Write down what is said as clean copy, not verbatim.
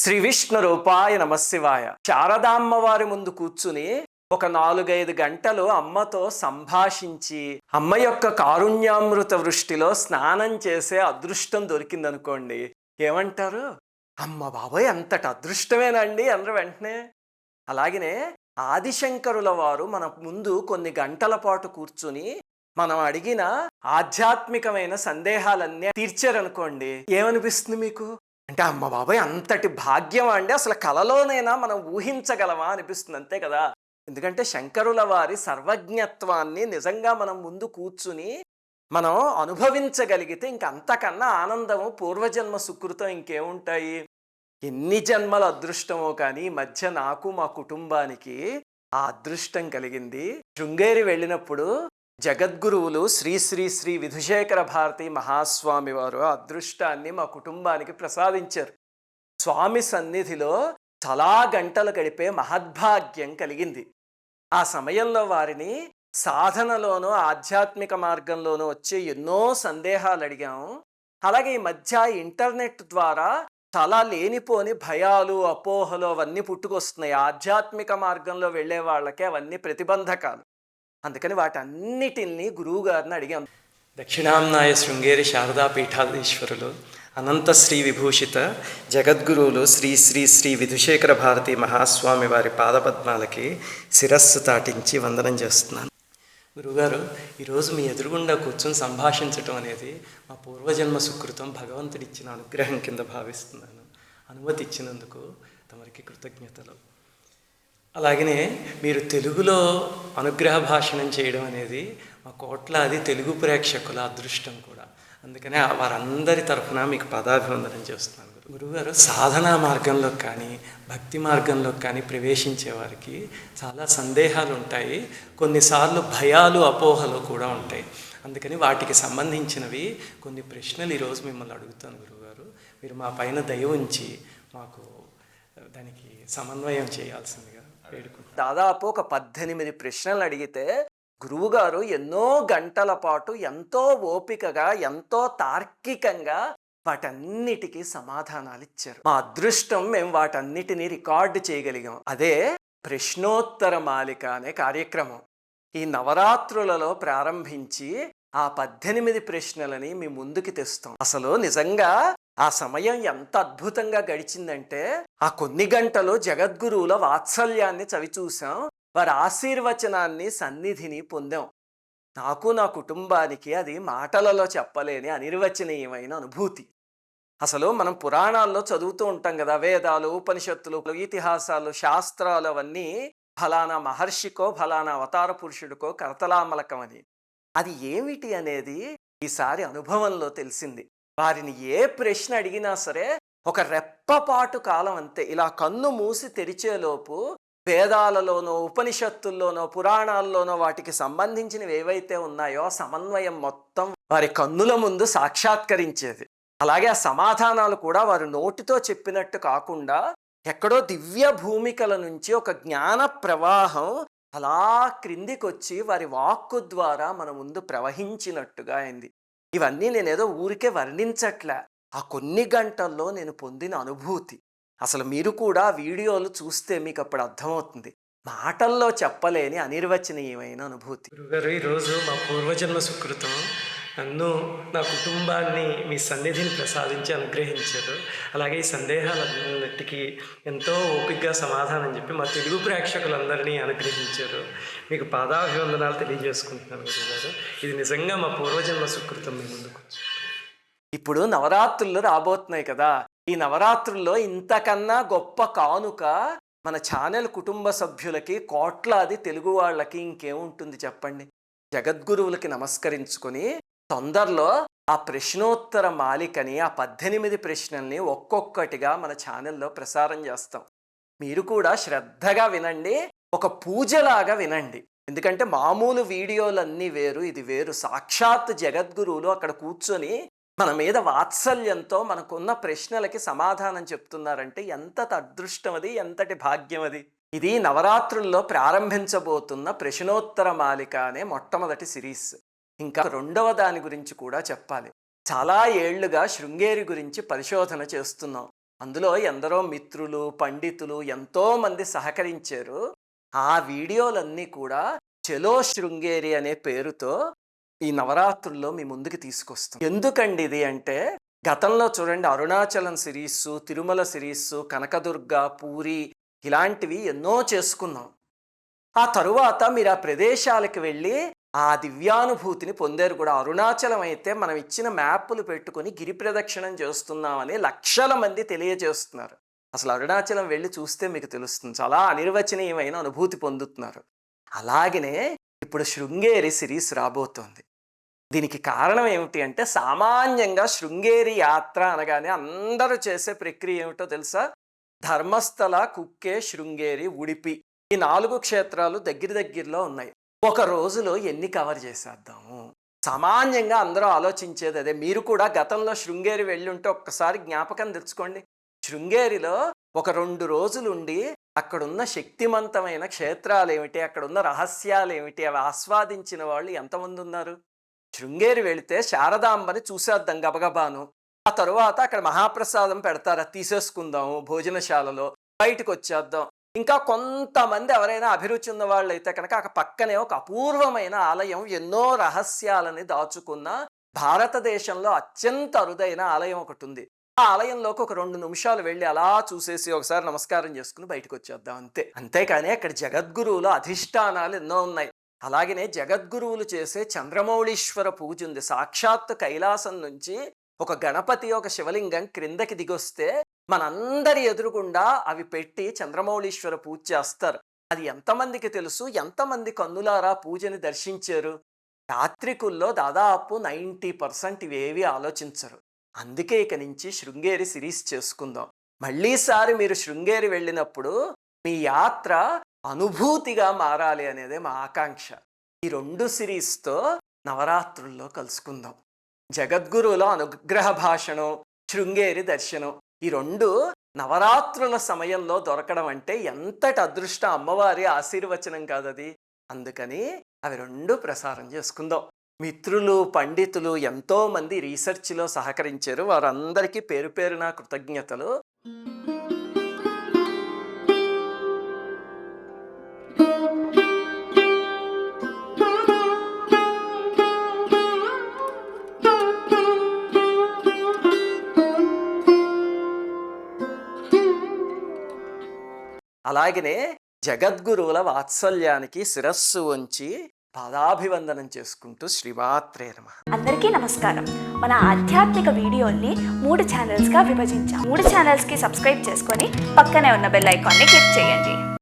శ్రీ విష్ణు రూపాయ నమశివాయ. శారదామ్మవారి ముందు కూర్చుని ఒక 4-5 గంటలు అమ్మతో సంభాషించి అమ్మ యొక్క కారుణ్యామృత వృష్టిలో స్నానం చేసే అదృష్టం దొరికిందనుకోండి, ఏమంటారు? అమ్మ బాబోయ్, అంతటి అదృష్టమేనండి అందరూ వెంటనే. అలాగనే ఆదిశంకరుల వారు మన ముందు కొన్ని గంటల పాటు కూర్చుని మనం అడిగిన ఆధ్యాత్మికమైన సందేహాలన్నీ తీర్చారనుకోండి, ఏమనిపిస్తుంది మీకు? అంటే అమ్మ బాబాయ్, అంతటి భాగ్యం అండి, అసలు కలలోనైనా మనం ఊహించగలమా అనిపిస్తుంది, అంతే కదా. ఎందుకంటే శంకరుల వారి సర్వజ్ఞత్వాన్ని నిజంగా మనం ముందు కూర్చుని మనం అనుభవించగలిగితే ఇంకంతకన్నా ఆనందము, పూర్వజన్మ సుకృతం ఇంకేముంటాయి? ఎన్ని జన్మల అదృష్టమో కానీ ఈ మధ్య నాకు మా కుటుంబానికి ఆ అదృష్టం కలిగింది. శృంగేరి వెళ్ళినప్పుడు జగద్గురువులు శ్రీ శ్రీ శ్రీ విధుశేఖర భారతి మహాస్వామి వారు ఆ అదృష్టాన్ని మా కుటుంబానికి ప్రసాదించారు. స్వామి సన్నిధిలో చాలా గంటలు గడిపే మహద్భాగ్యం కలిగింది. ఆ సమయంలో వారిని సాధనలోనూ ఆధ్యాత్మిక మార్గంలోనూ వచ్చే ఎన్నో సందేహాలు అడిగాము. అలాగే ఈ మధ్య ఇంటర్నెట్ ద్వారా చాలా లేనిపోని భయాలు, అపోహలు అవన్నీ పుట్టుకొస్తున్నాయి. ఆధ్యాత్మిక మార్గంలో వెళ్ళే వాళ్ళకి అవన్నీ ప్రతిబంధకాలు. అందుకని వాటన్నిటిని గురువు గారిని అడిగాం. దక్షిణాంనాయ శృంగేరి శారదా పీఠాధీశ్వరులు అనంత శ్రీ విభూషిత జగద్గురువులు శ్రీ శ్రీ శ్రీ విధుశేఖర భారతి మహాస్వామి వారి పాదపద్మాలకి శిరస్సు తాటించి వందనం చేస్తున్నాను. గురువుగారు, ఈరోజు మీ ఎదురుగుండా కూర్చొని సంభాషించటం అనేది మా పూర్వజన్మ సుకృతం, భగవంతుడిచ్చిన అనుగ్రహం కింద భావిస్తున్నాను. అనుమతి ఇచ్చినందుకు తమరికి కృతజ్ఞతలు. అలాగనే మీరు తెలుగులో అనుగ్రహ భాషణం చేయడం అనేది మా కోట్లాది తెలుగు ప్రేక్షకుల అదృష్టం కూడా. అందుకనే వారందరి తరఫున మీకు పదాభివందనం చేస్తున్నాను. గురువుగారు, సాధనా మార్గంలో కానీ భక్తి మార్గంలో కానీ ప్రవేశించే వారికి చాలా సందేహాలు ఉంటాయి, కొన్నిసార్లు భయాలు, అపోహలు కూడా ఉంటాయి. అందుకని వాటికి సంబంధించినవి కొన్ని ప్రశ్నలు ఈరోజు మిమ్మల్ని అడుగుతాను. గురువుగారు, మీరు మా పైన దయ ఉంచి మాకు దానికి సమన్వయం చేయాల్సిందిగా వేడుకుంటున్నాను. దాదాపు ఒక 18 ప్రశ్నలు అడిగితే గురువుగారు ఎన్నో గంటల పాటు ఎంతో ఓపికగా, ఎంతో తార్కికంగా వాటన్నిటికీ సమాధానాలు ఇచ్చారు. మా అదృష్టం, మేము వాటన్నిటినీ రికార్డు చేయగలిగాం. అదే ప్రశ్నోత్తర మాలిక అనే కార్యక్రమం. ఈ నవరాత్రులలో ప్రారంభించి ఆ 18 ప్రశ్నలని మీ ముందుకి తెస్తాం. అసలు నిజంగా ఆ సమయం ఎంత అద్భుతంగా గడిచిందంటే, ఆ కొన్ని గంటలు జగద్గురువుల వాత్సల్యాన్ని చవిచూసాం, వారి ఆశీర్వచనాన్ని, సన్నిధిని పొందాం. నాకు, నా కుటుంబానికి అది మాటలలో చెప్పలేని అనిర్వచనీయమైన అనుభూతి. అసలు మనం పురాణాల్లో చదువుతూ ఉంటాం కదా, వేదాలు, ఉపనిషత్తులు, ఇతిహాసాలు, శాస్త్రాలు అవన్నీ ఫలానా మహర్షికో ఫలానా అవతార పురుషుడికో కరతలామలకం అని. అది ఏమిటి అనేది ఈసారి అనుభవంలో తెలిసింది. వారిని ఏ ప్రశ్న అడిగినా సరే ఒక రెప్పపాటు కాలం అంతే, ఇలా కన్ను మూసి తెరిచేలోపు వేదాలలోనో, ఉపనిషత్తుల్లోనో, పురాణాల్లోనో వాటికి సంబంధించినవి ఏవైతే ఉన్నాయో సమన్వయం మొత్తం వారి కన్నుల ముందు సాక్షాత్కరించేది. అలాగే ఆ సమాధానాలు కూడా వారు నోటితో చెప్పినట్టు కాకుండా ఎక్కడో దివ్య భూమికల నుంచి ఒక జ్ఞాన ప్రవాహం అలా క్రిందికొచ్చి వారి వాక్కు ద్వారా మన ముందు ప్రవహించినట్టుగా అయింది. ఇవన్నీ నేనేదో ఊరికే వర్ణించట్లే, ఆ కొన్ని గంటల్లో నేను పొందిన అనుభూతి. అసలు మీరు కూడా వీడియోలు చూస్తే మీకు అప్పుడు అర్థమవుతుంది, మాటల్లో చెప్పలేని అనిర్వచనీయమైన అనుభూతి. గురుగారు, ఈరోజు మా పూర్వజన్మ సుకృతం నన్ను, నా కుటుంబాన్ని మీ సన్నిధిని ప్రసాదించి అనుగ్రహించారు. అలాగే ఈ సందేహాలన్నిటికీ ఎంతో ఓపికగా సమాధానం చెప్పి మా తెలుగు ప్రేక్షకులందరినీ అనుగ్రహించారు. మీకు పాదాభివందనాలు తెలియజేసుకుంటున్నాను గురుగారు. ఇది నిజంగా మా పూర్వజన్మ సుకృతం మీ ముందుకు. ఇప్పుడు నవరాత్రులు రాబోతున్నాయి కదా, ఈ నవరాత్రుల్లో ఇంతకన్నా గొప్ప కానుక మన ఛానల్ కుటుంబ సభ్యులకి, కోట్లాది తెలుగు వాళ్ళకి ఇంకేముంటుంది చెప్పండి? జగద్గురువులకి నమస్కరించుకొని తొందరలో ఆ ప్రశ్నోత్తర మాలికని, ఆ 18 ప్రశ్నల్ని ఒక్కొక్కటిగా మన ఛానల్లో ప్రసారం చేస్తాం. మీరు కూడా శ్రద్ధగా వినండి, ఒక పూజలాగా వినండి. ఎందుకంటే మామూలు వీడియోలన్నీ వేరు, ఇది వేరు. సాక్షాత్ జగద్గురువులు అక్కడ కూర్చొని మన మీద వాత్సల్యంతో మనకున్న ప్రశ్నలకి సమాధానం చెప్తున్నారంటే ఎంతటి అదృష్టం అది, ఎంతటి భాగ్యం అది. ఇది నవరాత్రుల్లో ప్రారంభించబోతున్న ప్రశ్నోత్తర మాలిక అనే మొట్టమొదటి సిరీస్. ఇంకా రెండవ దాని గురించి కూడా చెప్పాలి. చాలా ఏళ్లుగా శృంగేరి గురించి పరిశోధన చేస్తున్నాం. అందులో ఎందరో మిత్రులు, పండితులు ఎంతో మంది సహకరించారు. ఆ వీడియోలన్నీ కూడా చెలో శృంగేరి అనే పేరుతో ఈ నవరాత్రుల్లో మీ ముందుకు తీసుకొస్తాం. ఎందుకండి ఇది అంటే, గతంలో చూడండి అరుణాచలం సిరీస్సు, తిరుమల సిరీస్సు, కనకదుర్గ, పూరి ఇలాంటివి ఎన్నో చేసుకున్నాం. ఆ తరువాత మీరు ఆ ప్రదేశాలకు వెళ్ళి ఆ దివ్యానుభూతిని పొందారు కూడా. అరుణాచలం అయితే మనం ఇచ్చిన మ్యాప్లు పెట్టుకొని గిరి ప్రదక్షిణం చేస్తున్నామని లక్షల మంది తెలియజేస్తున్నారు. అసలు అరుణాచలం వెళ్ళి చూస్తే మీకు తెలుస్తుంది, చాలా అనిర్వచనీయమైన అనుభూతి పొందుతున్నారు. అలాగనే ఇప్పుడు శృంగేరి సిరీస్ రాబోతోంది. దీనికి కారణం ఏమిటి అంటే, సామాన్యంగా శృంగేరి యాత్ర అనగానే అందరూ చేసే ప్రక్రియ ఏమిటో తెలుసా? ధర్మస్థల, కుక్కే, శృంగేరి, ఉడిపి ఈ 4 క్షేత్రాలు దగ్గరలో ఉన్నాయి. ఒక రోజులో ఎన్ని కవర్ చేసేద్దాము? సామాన్యంగా అందరూ ఆలోచించేది అదే. మీరు కూడా గతంలో శృంగేరి వెళ్ళి ఉంటే ఒక్కసారి జ్ఞాపకం తెచ్చుకోండి. శృంగేరిలో ఒక 2 రోజులుండి అక్కడున్న శక్తివంతమైన క్షేత్రాలు ఏమిటి, అక్కడున్న రహస్యాలు ఏమిటి, అవి ఆస్వాదించిన వాళ్ళు ఎంతమంది ఉన్నారు? శృంగేరి వెళితే శారదాంబని చూసేద్దాం గబగబాను. ఆ తరువాత అక్కడ మహాప్రసాదం పెడతారు, అది తీసేసుకుందాము భోజనశాలలో, బయటకు వచ్చేద్దాం. ఇంకా కొంతమంది ఎవరైనా అభిరుచి ఉన్న వాళ్ళు అయితే కనుక అక్కడ పక్కనే ఒక అపూర్వమైన ఆలయం, ఎన్నో రహస్యాలని దాచుకున్న భారతదేశంలో అత్యంత అరుదైన ఆలయం ఒకటి ఉంది. ఆ ఆలయంలోకి ఒక 2 నిమిషాలు వెళ్ళి అలా చూసేసి ఒకసారి నమస్కారం చేసుకుని బయటకు వచ్చేద్దాం అంతే. అంతేకాని అక్కడ జగద్గురువుల అధిష్టానాలు ఎన్నో ఉన్నాయి. అలాగనే జగద్గురువులు చేసే చంద్రమౌళీశ్వర పూజ ఉంది. సాక్షాత్ కైలాసం నుంచి ఒక గణపతి, ఒక శివలింగం క్రిందకి దిగొస్తే మనందరి ఎదురుగుండా అవి పెట్టి చంద్రమౌళీశ్వర పూజ చేస్తారు. అది ఎంతమందికి తెలుసు? ఎంతమంది కన్నులారా పూజని దర్శించారు? యాత్రికుల్లో దాదాపు 90% ఇవేవి ఆలోచించరు. అందుకే ఇక నుంచి శృంగేరి సిరీస్ చేసుకుందాం. మళ్ళీసారి మీరు శృంగేరి వెళ్ళినప్పుడు మీ యాత్ర అనుభూతిగా మారాలి అనేదే మా ఆకాంక్ష. ఈ 2 సిరీస్తో నవరాత్రుల్లో కలుసుకుందాం. జగద్గురువుల అనుగ్రహ భాషణం, శృంగేరి దర్శనం, ఈ 2 నవరాత్రుల సమయంలో దొరకడం అంటే ఎంతటి అదృష్టం, అమ్మవారి ఆశీర్వచనం కాదది. అందుకని అవి 2 ప్రసారం చేసుకుందాం. మిత్రులు, పండితులు ఎంతో మంది రీసెర్చ్లో సహకరించారు. వారందరికీ పేరు పేరున కృతజ్ఞతలు. అలాగనే జగద్గురువుల వాత్సల్యానికి శిరస్సు వంచి పాదాభివందనం చేసుకుంటూ శ్రీమాత్రే నమః. అందరికీ నమస్కారం. మన ఆధ్యాత్మిక వీడియోల్ని 3 ఛానల్స్గా విభజించాం. 3 ఛానల్స్కి సబ్స్క్రైబ్ చేసుకొని పక్కనే ఉన్న బెల్ ఐకాన్ని క్లిక్ చేయండి.